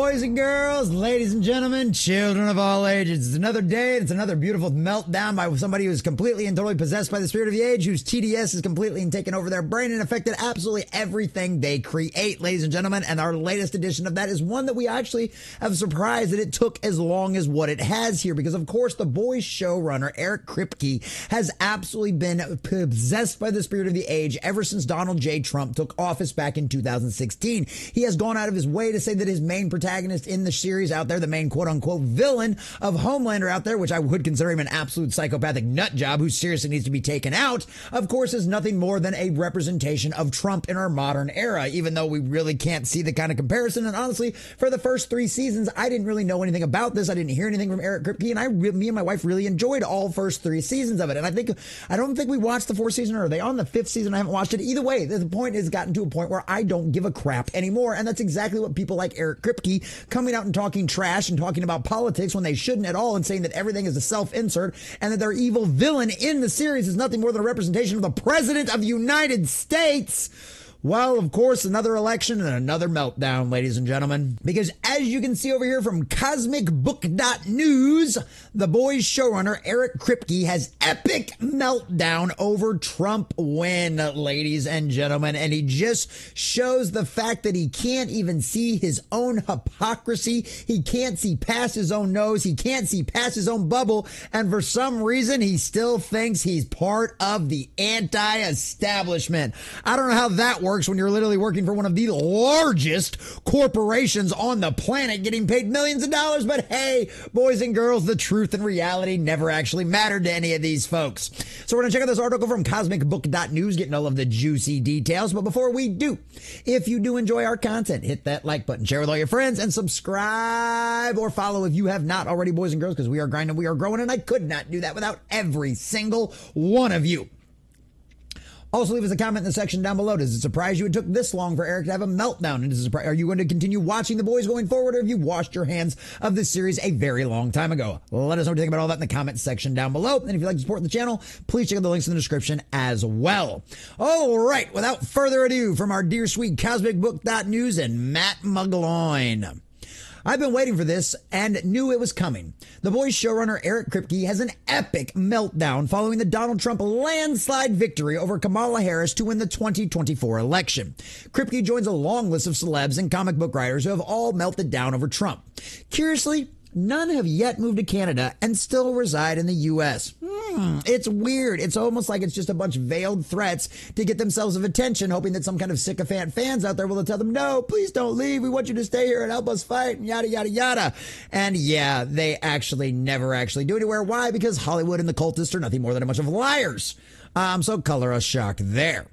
Boys and girls, ladies and gentlemen, children of all ages. It's another day. It's another beautiful meltdown by somebody who is completely and totally possessed by the spirit of the age, whose TDS is completely and taken over their brain and affected absolutely everything they create, ladies and gentlemen. And our latest edition of that is one that we actually have surprised that it took as long as what it has here, because of course the Boys showrunner Eric Kripke has absolutely been possessed by the spirit of the age ever since Donald J. Trump took office back in 2016. He has gone out of his way to say that his main protagonist in the series out there, the main quote-unquote villain of Homelander out there, which I would consider him an absolute psychopathic nut job who seriously needs to be taken out, of course is nothing more than a representation of Trump in our modern era, even though we really can't see the kind of comparison. And honestly, for the first 3 seasons, I didn't really know anything about this. I didn't hear anything from Eric Kripke, and me and my wife really enjoyed all first 3 seasons of it. And I don't think we watched the 4th season, or are they on the 5th season? I haven't watched it. Either way, the point has gotten to a point where I don't give a crap anymore. And that's exactly what people like Eric Kripke coming out and talking trash and talking about politics when they shouldn't at all, and saying that everything is a self-insert and that their evil villain in the series is nothing more than a representation of the President of the United States. Well, of course, another election and another meltdown, ladies and gentlemen. Because as you can see over here from CosmicBook.News, the Boys showrunner Eric Kripke has epic meltdown over Trump win, ladies and gentlemen. And he just shows the fact that he can't even see his own hypocrisy. He can't see past his own nose. He can't see past his own bubble. And for some reason, he still thinks he's part of the anti-establishment. I don't know how that works when you're literally working for one of the largest corporations on the planet, getting paid millions of dollars. But hey, boys and girls, the truth and reality never actually mattered to any of these folks. So we're going to check out this article from CosmicBook.News, getting all of the juicy details. But before we do, if you do enjoy our content, hit that like button, share with all your friends, and subscribe or follow if you have not already, boys and girls, because we are grinding, we are growing, and I could not do that without every single one of you. Also, leave us a comment in the section down below. Does it surprise you it took this long for Eric to have a meltdown? And are you going to continue watching The Boys going forward, or have you washed your hands of this series a very long time ago? Let us know what you think about all that in the comment section down below. And if you'd like to support the channel, please check out the links in the description as well. All right, without further ado, from our dear sweet CosmicBook.News and Matt McGloin. I've been waiting for this and knew it was coming. The Boys showrunner Eric Kripke has an epic meltdown following the Donald Trump landslide victory over Kamala Harris to win the 2024 election. Kripke joins a long list of celebs and comic book writers who have all melted down over Trump. Curiously, none have yet moved to Canada and still reside in the U.S. It's weird. It's almost like it's just a bunch of veiled threats to get themselves of attention, hoping that some kind of sycophant fans out there will tell them, no, please don't leave. We want you to stay here and help us fight, and yada, yada, yada. And yeah, they actually never actually do anywhere. Why? Because Hollywood and the cultists are nothing more than a bunch of liars. So color us shocked there.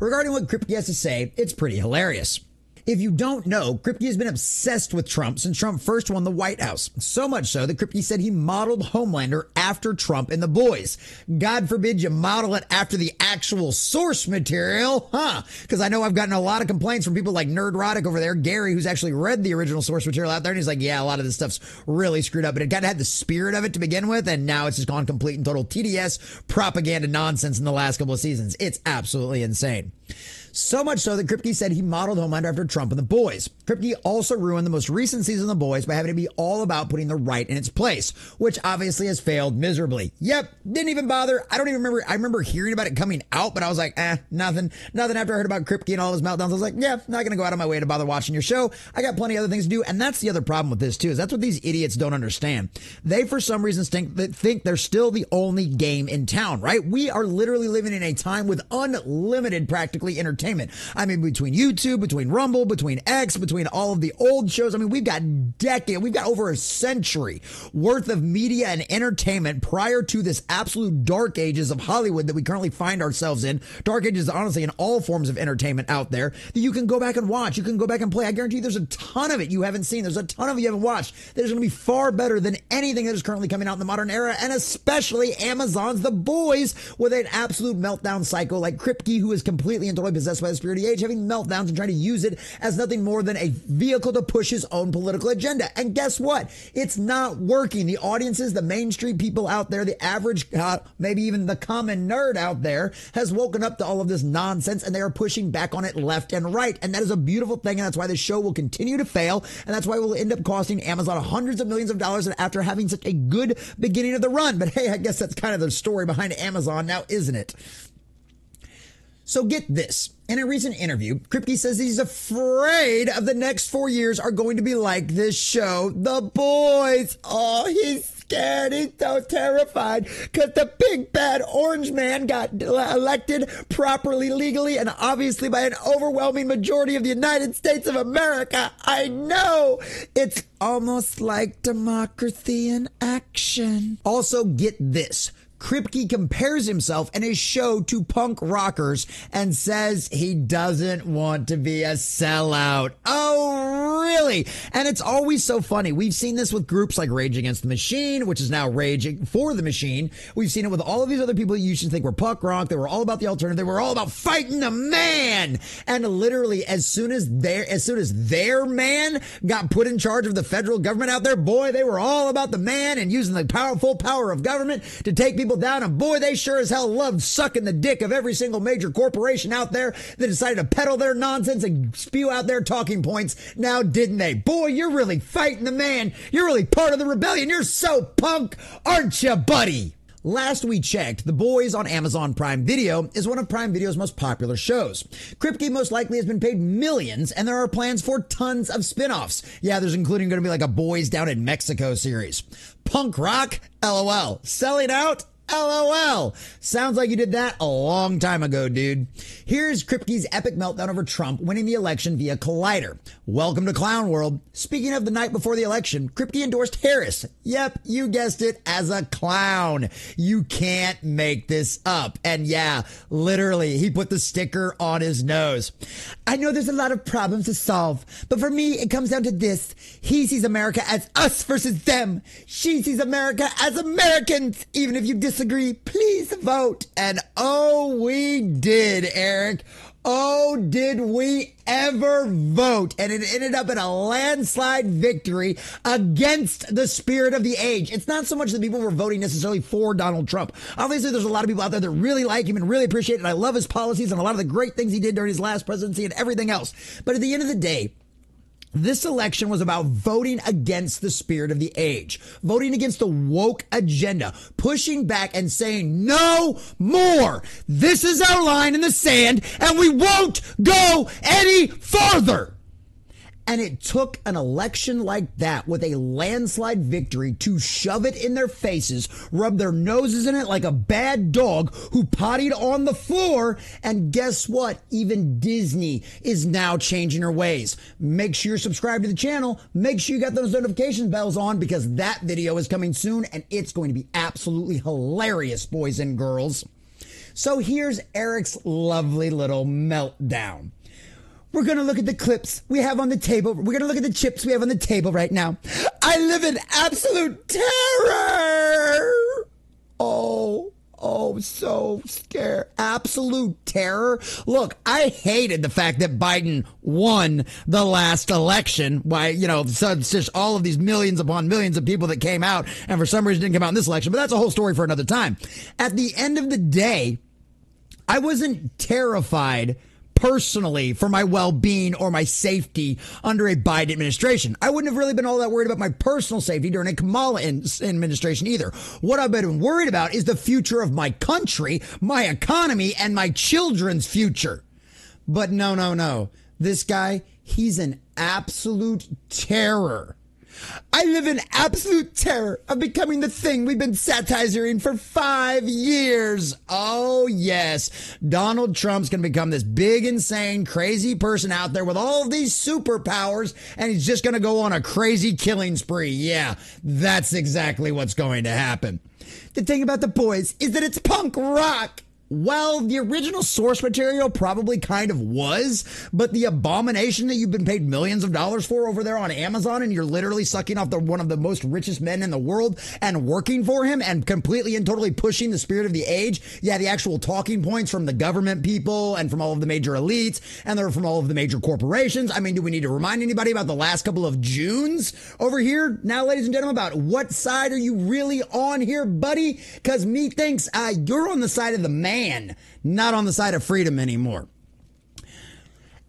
Regarding what Kripke has to say, it's pretty hilarious. If you don't know, Kripke has been obsessed with Trump since Trump first won the White House. So much so that Kripke said he modeled Homelander after Trump and the Boys. God forbid you model it after the actual source material, huh? Because I know I've gotten a lot of complaints from people like Nerdrotic over there, Gary, who's actually read the original source material out there, and he's like, yeah, a lot of this stuff's really screwed up, but it kind of had the spirit of it to begin with, and now it's just gone complete and total TDS propaganda nonsense in the last couple of seasons. It's absolutely insane. So much so that Kripke said he modeled Homelander after Trump and the Boys. Kripke also ruined the most recent season of The Boys by having it be all about putting the right in its place, which obviously has failed miserably. Yep, didn't even bother. I don't even remember. I remember hearing about it coming out, but I was like, nothing after I heard about Kripke and all his meltdowns. I was like, yeah, not going to go out of my way to bother watching your show. I got plenty of other things to do. And that's the other problem with this too, is that's what these idiots don't understand. They, for some reason, think they're still the only game in town, right? We are literally living in a time with unlimited practically entertainment. I mean, between YouTube, between Rumble, between X, between all of the old shows. I mean, we've got over a century worth of media and entertainment prior to this absolute dark ages of Hollywood that we currently find ourselves in. Dark ages, honestly, in all forms of entertainment out there that you can go back and watch. You can go back and play. I guarantee you there's a ton of it you haven't seen. There's a ton of it you haven't watched. That is going to be far better than anything that is currently coming out in the modern era, and especially Amazon's The Boys with an absolute meltdown psycho like Kripke, who is completely and totally possessed possessed by the spirit of the age, having meltdowns and trying to use it as nothing more than a vehicle to push his own political agenda. And guess what? It's not working. The audiences, the mainstream people out there, the average, maybe even the common nerd out there has woken up to all of this nonsense, and they are pushing back on it left and right. And that is a beautiful thing. And that's why the show will continue to fail. And that's why it will end up costing Amazon hundreds of millions of dollars after having such a good beginning of the run. But hey, I guess that's kind of the story behind Amazon now, isn't it? So get this. In a recent interview, Kripke says he's afraid of the next 4 years are going to be like this show, The Boys. Oh, he's scared. He's so terrified because the big bad orange man got elected properly, legally, and obviously by an overwhelming majority of the United States of America. I know. It's almost like democracy in action. Also, get this. Kripke compares himself and his show to punk rockers and says he doesn't want to be a sellout. Oh, really? And it's always so funny. We've seen this with groups like Rage Against the Machine, which is now Rage for the Machine. We've seen it with all of these other people that you used to think were punk rock. They were all about the alternative. They were all about fighting the man. And literally, as soon as their man got put in charge of the federal government out there, boy, they were all about the man and using the full power of government to take people down, and boy, they sure as hell loved sucking the dick of every single major corporation out there that decided to peddle their nonsense and spew out their talking points. Now, didn't they? Boy, you're really fighting the man. You're really part of the rebellion. You're so punk, aren't you, buddy? Last we checked, The Boys on Amazon Prime Video is one of Prime Video's most popular shows. Kripke most likely has been paid millions, and there are plans for tons of spin-offs. Yeah, there's including going to be like a Boys Down in Mexico series. Punk rock? LOL. Selling out? LOL. Sounds like you did that a long time ago, dude. Here's Kripke's epic meltdown over Trump winning the election via Collider. Welcome to Clown World. Speaking of the night before the election, Kripke endorsed Harris. Yep, you guessed it, as a clown. You can't make this up. And yeah, literally, he put the sticker on his nose. I know there's a lot of problems to solve, but for me, it comes down to this. He sees America as us versus them. She sees America as Americans. Even if you disagree, please vote. And oh, we did, Eric. Oh, did we ever vote? And it ended up in a landslide victory against the spirit of the age. It's not so much that people were voting necessarily for Donald Trump. Obviously, there's a lot of people out there that really like him and really appreciate it. And I love his policies and a lot of the great things he did during his last presidency and everything else. But at the end of the day, this election was about voting against the spirit of the age, voting against the woke agenda, pushing back and saying no more. This is our line in the sand and we won't go any farther. And it took an election like that with a landslide victory to shove it in their faces, rub their noses in it like a bad dog who pottied on the floor. And guess what? Even Disney is now changing her ways. Make sure you're subscribed to the channel. Make sure you got those notification bells on because that video is coming soon and it's going to be absolutely hilarious, boys and girls. So here's Eric's lovely little meltdown. We're going to look at the clips we have on the table. We're going to look at the chips we have on the table right now. I live in absolute terror. Oh, so scared. Absolute terror. Look, I hated the fact that Biden won the last election. Why, so it's just all of these millions upon millions of people that came out and for some reason didn't come out in this election. But that's a whole story for another time. At the end of the day, I wasn't terrified personally for my well-being or my safety under a Biden administration. I wouldn't have really been all that worried about my personal safety during a Kamala administration either. What I've been worried about is the future of my country, my economy, and my children's future. But no. This guy, he's an absolute terror. I live in absolute terror of becoming the thing we've been satirizing for 5 years. Oh, yes. Donald Trump's going to become this big, insane, crazy person out there with all of these superpowers, and he's just going to go on a crazy killing spree. Yeah, that's exactly what's going to happen. The thing about The Boys is that it's punk rock. Well, the original source material probably kind of was, but the abomination that you've been paid millions of dollars for over there on Amazon, and you're literally sucking off one of the most richest men in the world and working for him and completely and totally pushing the spirit of the age. Yeah, the actual talking points from the government people and from all of the major elites, and they're from all of the major corporations. I mean, do we need to remind anybody about the last couple of Junes over here? Now, ladies and gentlemen, about what side are you really on here, buddy? Because me thinks you're on the side of the man, not on the side of freedom anymore.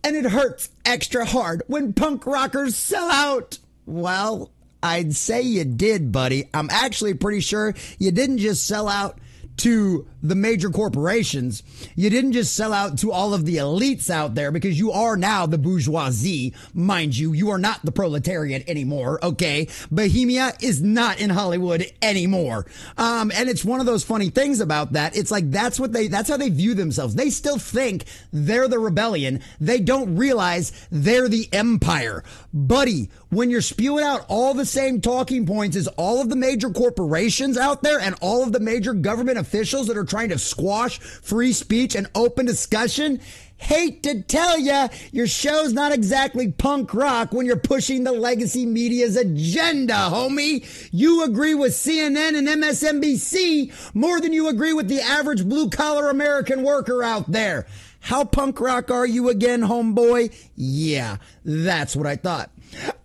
And it hurts extra hard when punk rockers sell out. Well, I'd say you did, buddy. I'm actually pretty sure you didn't just sell out to the major corporations. You didn't just sell out to all of the elites out there, because you are now the bourgeoisie, mind you. You are not the proletariat anymore, okay? Bohemia is not in Hollywood anymore. And it's one of those funny things about that. It's like that's how they view themselves. They still think they're the rebellion. They don't realize they're the empire. Buddy, when you're spewing out all the same talking points as all of the major corporations out there and all of the major government officials that are trying to squash free speech and open discussion, hate to tell ya, your show's not exactly punk rock when you're pushing the legacy media's agenda, homie. You agree with CNN and MSNBC more than you agree with the average blue-collar American worker out there. How punk rock are you again, homeboy? Yeah, that's what I thought.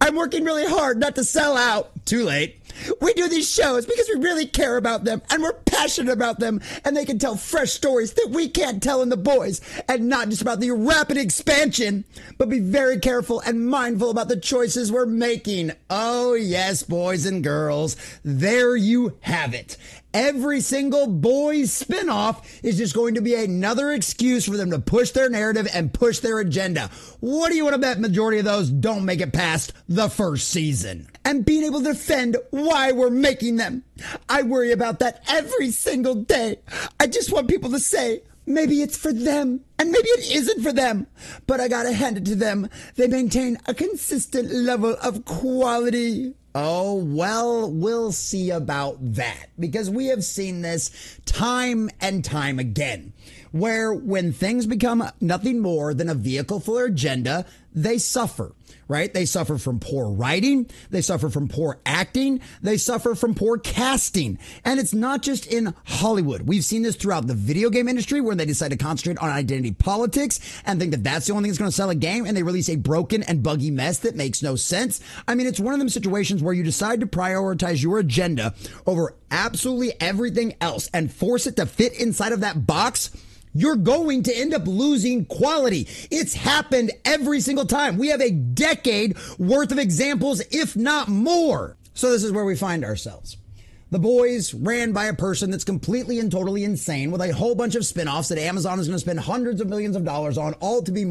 I'm working really hard not to sell out. Too late. We do these shows because we really care about them and we're passionate about them, and they can tell fresh stories that we can't tell in The Boys, and not just about the rapid expansion, but be very careful and mindful about the choices we're making. Oh yes, boys and girls, there you have it. Every single Boys spinoff is just going to be another excuse for them to push their narrative and push their agenda. What do you want to bet majority of those don't make it past the first season? And being able to defend why we're making them. I worry about that every single day. I just want people to say, maybe it's for them, and maybe it isn't for them. But I gotta hand it to them. They maintain a consistent level of quality. Oh, well, we'll see about that, because we have seen this time and time again, where when things become nothing more than a vehicle for their agenda, they suffer, right? They suffer from poor writing. They suffer from poor acting. They suffer from poor casting. And it's not just in Hollywood. We've seen this throughout the video game industry, where they decide to concentrate on identity politics and think that that's the only thing that's going to sell a game, and they release a broken and buggy mess that makes no sense. I mean, it's one of them situations where you decide to prioritize your agenda over absolutely everything else and force it to fit inside of that box. You're going to end up losing quality. It's happened every single time. We have a decade worth of examples, if not more. So this is where we find ourselves. The Boys, ran by a person that's completely and totally insane, with a whole bunch of spinoffs that Amazon is going to spend hundreds of millions of dollars on, all to be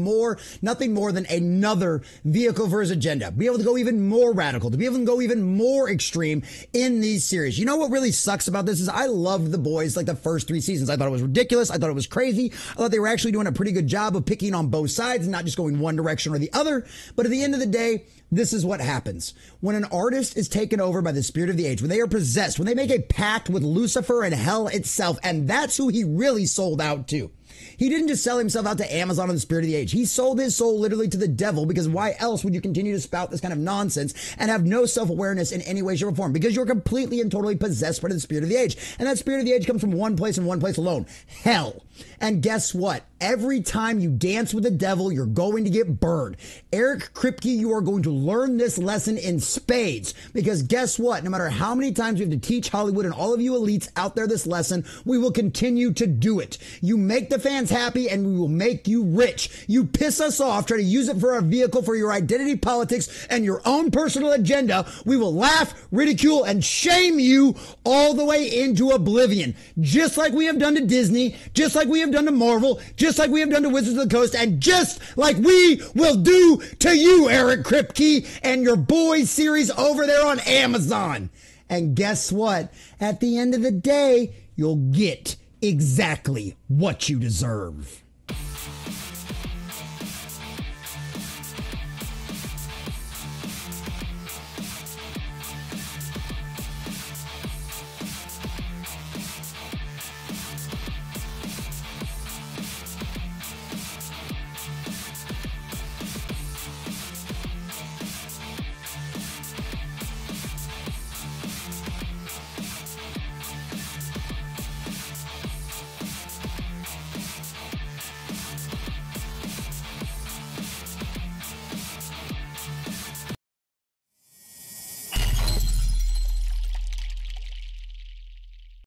nothing more than another vehicle for his agenda. Be able to go even more radical, to be able to go even more extreme in these series. You know what really sucks about this is I loved The Boys like the first 3 seasons. I thought it was ridiculous. I thought it was crazy. I thought they were actually doing a pretty good job of picking on both sides and not just going one direction or the other. But at the end of the day, this is what happens. When an artist is taken over by the spirit of the age, when they are possessed, when they make a pact with Lucifer and hell itself, and that's who he really sold out to. He didn't just sell himself out to Amazon and the spirit of the age. He sold his soul literally to the devil, because why else would you continue to spout this kind of nonsense and have no self-awareness in any way, shape, or form? Because you're completely and totally possessed by the spirit of the age. And that spirit of the age comes from one place and one place alone: hell. And guess what? Every time you dance with the devil, you're going to get burned. Eric Kripke, you are going to learn this lesson in spades, because guess what? No matter how many times we have to teach Hollywood and all of you elites out there this lesson, we will continue to do it. You make the fans happy and we will make you rich. You piss us off, try to use it for a vehicle for your identity politics and your own personal agenda. We will laugh, ridicule, and shame you all the way into oblivion. Just like we have done to Disney, just like we have done to Marvel, just like we have done to Wizards of the Coast, and just like we will do to you, Eric Kripke, and your Boys series over there on Amazon. And guess what? At the end of the day, you'll get exactly what you deserve.